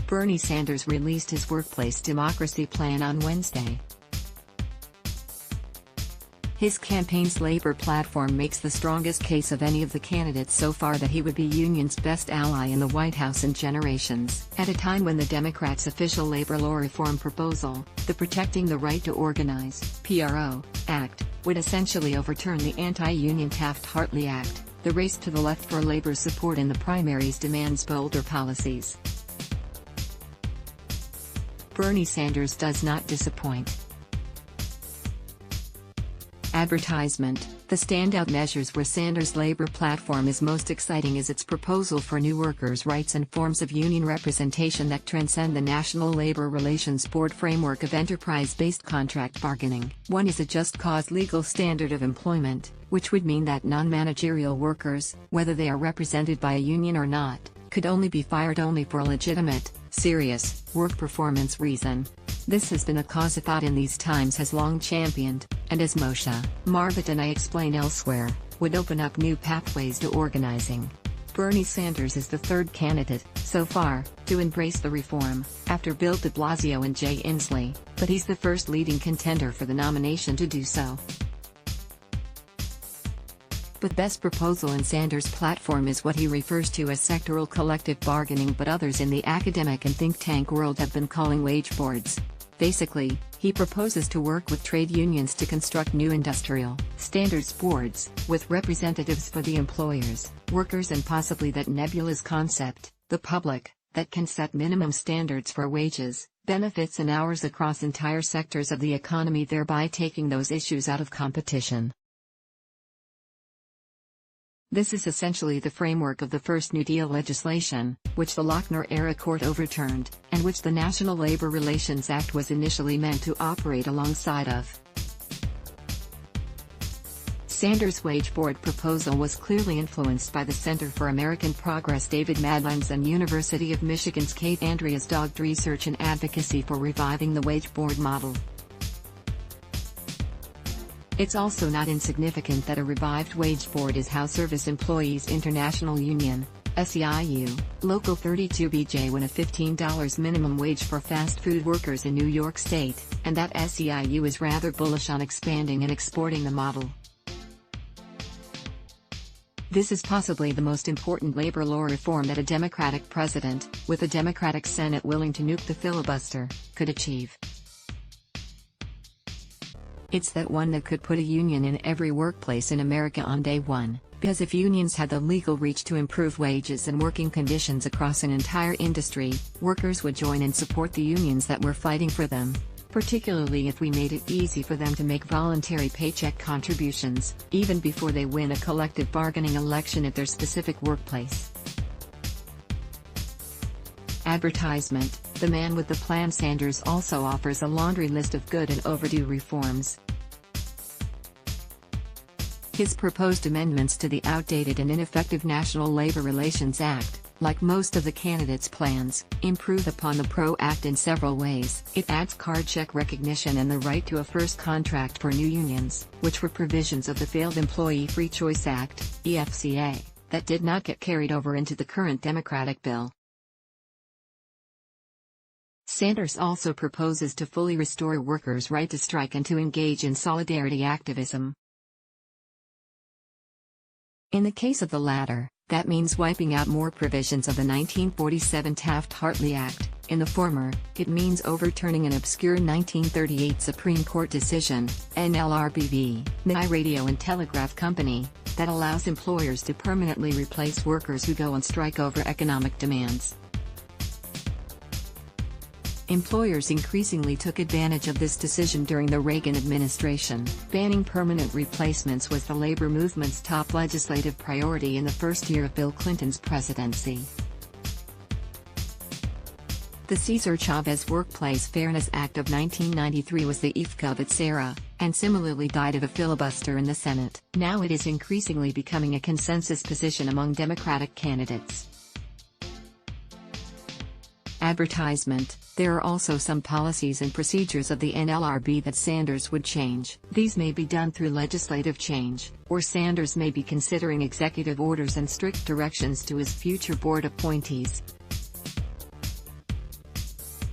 Bernie Sanders released his workplace democracy plan on Wednesday. His campaign's labor platform makes the strongest case of any of the candidates so far that he would be unions' best ally in the White House in generations. At a time when the Democrats' official labor law reform proposal, the Protecting the Right to Organize (PRO) Act, would essentially overturn the anti-union Taft-Hartley Act, the race to the left for labor's support in the primaries demands bolder policies. Bernie Sanders does not disappoint. Advertisement. The standout measures where Sanders' labor platform is most exciting is its proposal for new workers' rights and forms of union representation that transcend the National Labor Relations Board framework of enterprise-based contract bargaining. One is a just cause legal standard of employment, which would mean that non-managerial workers, whether they are represented by a union or not, could only be fired for a legitimate, serious, work performance reason. This has been a cause Athot in these times has long championed, and as Moshe Marvit and I explain elsewhere, would open up new pathways to organizing. Bernie Sanders is the third candidate, so far, to embrace the reform, after Bill de Blasio and Jay Inslee, but he's the first leading contender for the nomination to do so. But best proposal in Sanders' platform is what he refers to as sectoral collective bargaining, but others in the academic and think tank world have been calling wage boards. Basically, he proposes to work with trade unions to construct new industrial standards boards, with representatives for the employers, workers and possibly that nebulous concept, the public, that can set minimum standards for wages, benefits and hours across entire sectors of the economy, thereby taking those issues out of competition. This is essentially the framework of the first New Deal legislation, which the Lochner-era court overturned, and which the National Labor Relations Act was initially meant to operate alongside of. Sanders' wage board proposal was clearly influenced by the Center for American Progress' David Madlens and University of Michigan's Kate Andrea's dogged research and advocacy for reviving the wage board model. It's also not insignificant that a revived wage board is how Service Employees International Union, SEIU, Local 32BJ won a $15 minimum wage for fast food workers in New York State, and that SEIU is rather bullish on expanding and exporting the model. This is possibly the most important labor law reform that a Democratic president, with a Democratic Senate willing to nuke the filibuster, could achieve. It's that one that could put a union in every workplace in America on day one, because if unions had the legal reach to improve wages and working conditions across an entire industry, workers would join and support the unions that were fighting for them, particularly if we made it easy for them to make voluntary paycheck contributions, even before they win a collective bargaining election at their specific workplace. Advertisement. The man with the plan. Sanders also offers a laundry list of good and overdue reforms. His proposed amendments to the outdated and ineffective National Labor Relations Act, like most of the candidates' plans, improve upon the PRO Act in several ways. It adds card check recognition and the right to a first contract for new unions, which were provisions of the failed Employee Free Choice Act, EFCA, that did not get carried over into the current Democratic bill. Sanders also proposes to fully restore workers' right to strike and to engage in solidarity activism. In the case of the latter, that means wiping out more provisions of the 1947 Taft-Hartley Act. In the former, it means overturning an obscure 1938 Supreme Court decision, NLRB v. Nye Radio and Telegraph Company, that allows employers to permanently replace workers who go on strike over economic demands. Employers increasingly took advantage of this decision during the Reagan administration. Banning permanent replacements was the labor movement's top legislative priority in the first year of Bill Clinton's presidency. The Cesar Chavez Workplace Fairness Act of 1993 was the IFCA of its era, and similarly died of a filibuster in the Senate. Now it is increasingly becoming a consensus position among Democratic candidates. Advertisement. There are also some policies and procedures of the NLRB that Sanders would change. These may be done through legislative change, or Sanders may be considering executive orders and strict directions to his future board appointees.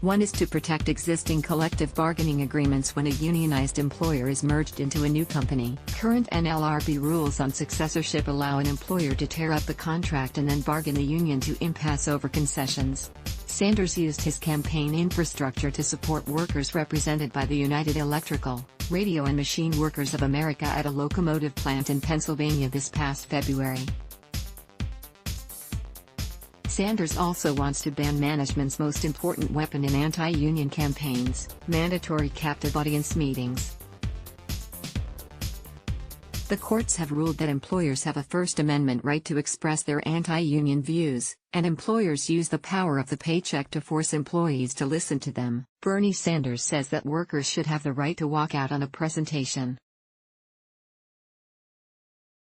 One is to protect existing collective bargaining agreements when a unionized employer is merged into a new company. Current NLRB rules on successorship allow an employer to tear up the contract and then bargain the union to impasse over concessions. Sanders used his campaign infrastructure to support workers represented by the United Electrical, Radio and Machine Workers of America at a locomotive plant in Pennsylvania this past February. Sanders also wants to ban management's most important weapon in anti-union campaigns: mandatory captive audience meetings. The courts have ruled that employers have a First Amendment right to express their anti-union views, and employers use the power of the paycheck to force employees to listen to them. Bernie Sanders says that workers should have the right to walk out on a presentation.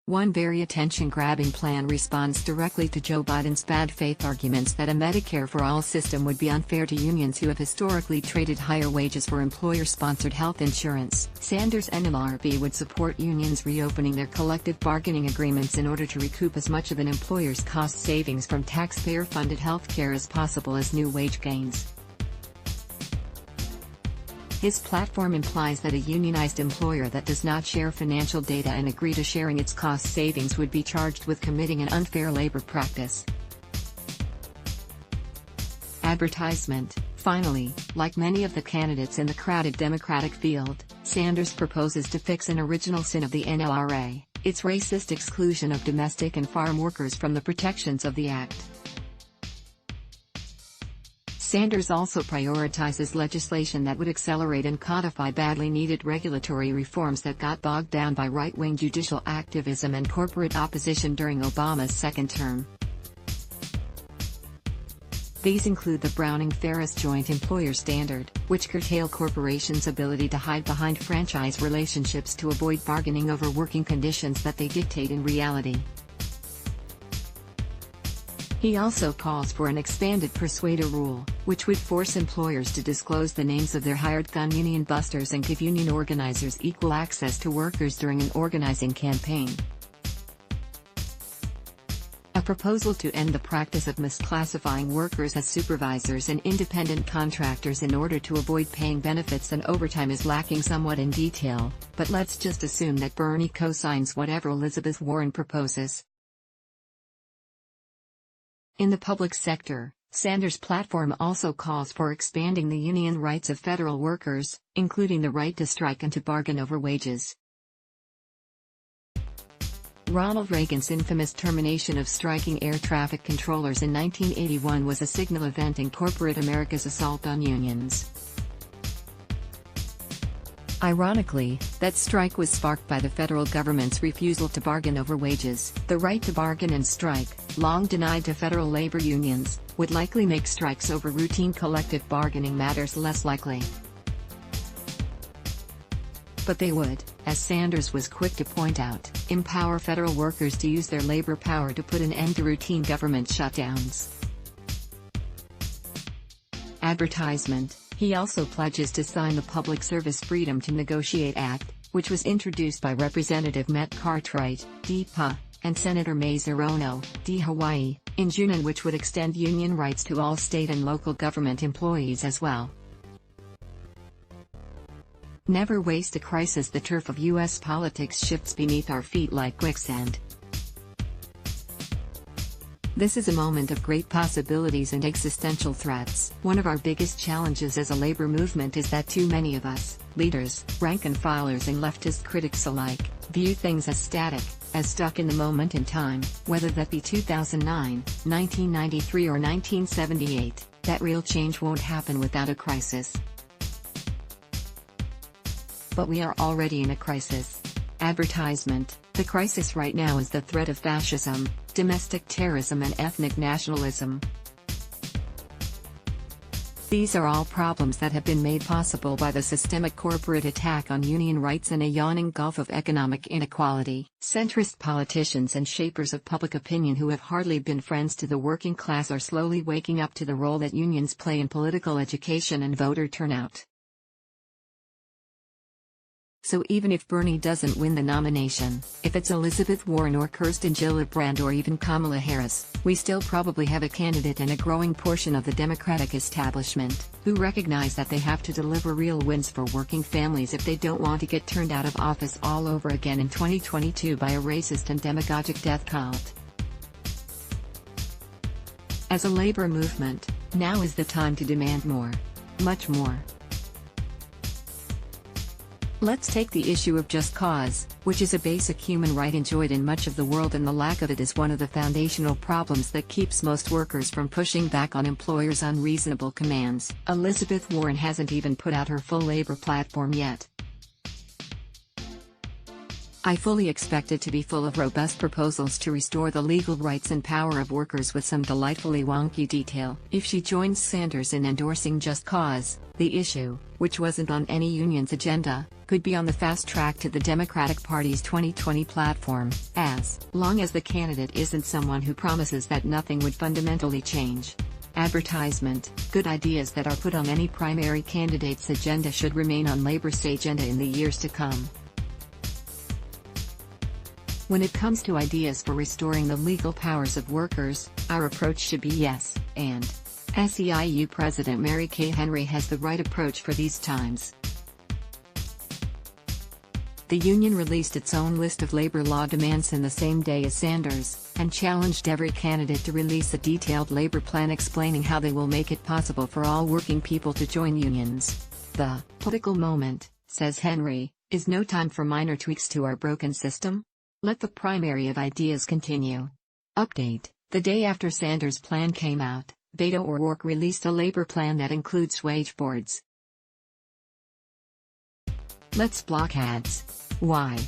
One very attention-grabbing plan responds directly to Joe Biden's bad faith arguments that a Medicare for All system would be unfair to unions who have historically traded higher wages for employer-sponsored health insurance. Sanders' NLRB would support unions reopening their collective bargaining agreements in order to recoup as much of an employer's cost savings from taxpayer-funded health care as possible as new wage gains. His platform implies that a unionized employer that does not share financial data and agree to sharing its cost savings would be charged with committing an unfair labor practice. Advertisement. Finally, like many of the candidates in the crowded Democratic field, Sanders proposes to fix an original sin of the NLRA, its racist exclusion of domestic and farm workers from the protections of the Act. Sanders also prioritizes legislation that would accelerate and codify badly needed regulatory reforms that got bogged down by right-wing judicial activism and corporate opposition during Obama's second term. These include the Browning-Ferris Joint Employer Standard, which curtail corporations' ability to hide behind franchise relationships to avoid bargaining over working conditions that they dictate in reality. He also calls for an expanded persuader rule, which would force employers to disclose the names of their hired gun union busters and give union organizers equal access to workers during an organizing campaign. A proposal to end the practice of misclassifying workers as supervisors and independent contractors in order to avoid paying benefits and overtime is lacking somewhat in detail, but let's just assume that Bernie co-signs whatever Elizabeth Warren proposes. In the public sector, Sanders' platform also calls for expanding the union rights of federal workers, including the right to strike and to bargain over wages. Ronald Reagan's infamous termination of striking air traffic controllers in 1981 was a signal event in corporate America's assault on unions. Ironically, that strike was sparked by the federal government's refusal to bargain over wages. The right to bargain and strike, long denied to federal labor unions, would likely make strikes over routine collective bargaining matters less likely. But they would, as Sanders was quick to point out, empower federal workers to use their labor power to put an end to routine government shutdowns. Advertisement. He also pledges to sign the Public Service Freedom to Negotiate Act, which was introduced by Representative Matt Cartwright, D.PA, and Senator Mazzarino, D. Hawaii, in June, and which would extend union rights to all state and local government employees as well. Never waste a crisis. The turf of U.S. politics shifts beneath our feet like quicksand. This is a moment of great possibilities and existential threats. One of our biggest challenges as a labor movement is that too many of us, leaders, rank-and-filers and leftist critics alike, view things as static, as stuck in the moment in time, whether that be 2009, 1993 or 1978, that real change won't happen without a crisis. But we are already in a crisis. Advertisement. The crisis right now is the threat of fascism, domestic terrorism and ethnic nationalism. These are all problems that have been made possible by the systemic corporate attack on union rights and a yawning gulf of economic inequality. Centrist politicians and shapers of public opinion who have hardly been friends to the working class are slowly waking up to the role that unions play in political education and voter turnout. So even if Bernie doesn't win the nomination, if it's Elizabeth Warren or Kirsten Gillibrand or even Kamala Harris, we still probably have a candidate and a growing portion of the Democratic establishment, who recognize that they have to deliver real wins for working families if they don't want to get turned out of office all over again in 2022 by a racist and demagogic death cult. As a labor movement, now is the time to demand more. Much more. Let's take the issue of just cause, which is a basic human right enjoyed in much of the world, and the lack of it is one of the foundational problems that keeps most workers from pushing back on employers' unreasonable commands. Elizabeth Warren hasn't even put out her full labor platform yet. I fully expect it to be full of robust proposals to restore the legal rights and power of workers with some delightfully wonky detail. If she joins Sanders in endorsing Just Cause, the issue, which wasn't on any union's agenda, could be on the fast track to the Democratic Party's 2020 platform, as long as the candidate isn't someone who promises that nothing would fundamentally change. Advertisement: good ideas that are put on any primary candidate's agenda should remain on Labor's agenda in the years to come. When it comes to ideas for restoring the legal powers of workers, our approach should be yes, and SEIU President Mary Kay Henry has the right approach for these times. The union released its own list of labor law demands in the same day as Sanders, and challenged every candidate to release a detailed labor plan explaining how they will make it possible for all working people to join unions. The political moment, says Henry, is no time for minor tweaks to our broken system. Let the primary of ideas continue. Update: the day after Sanders' plan came out, Beto O'Rourke released a labor plan that includes wage boards. Let's block ads. Why?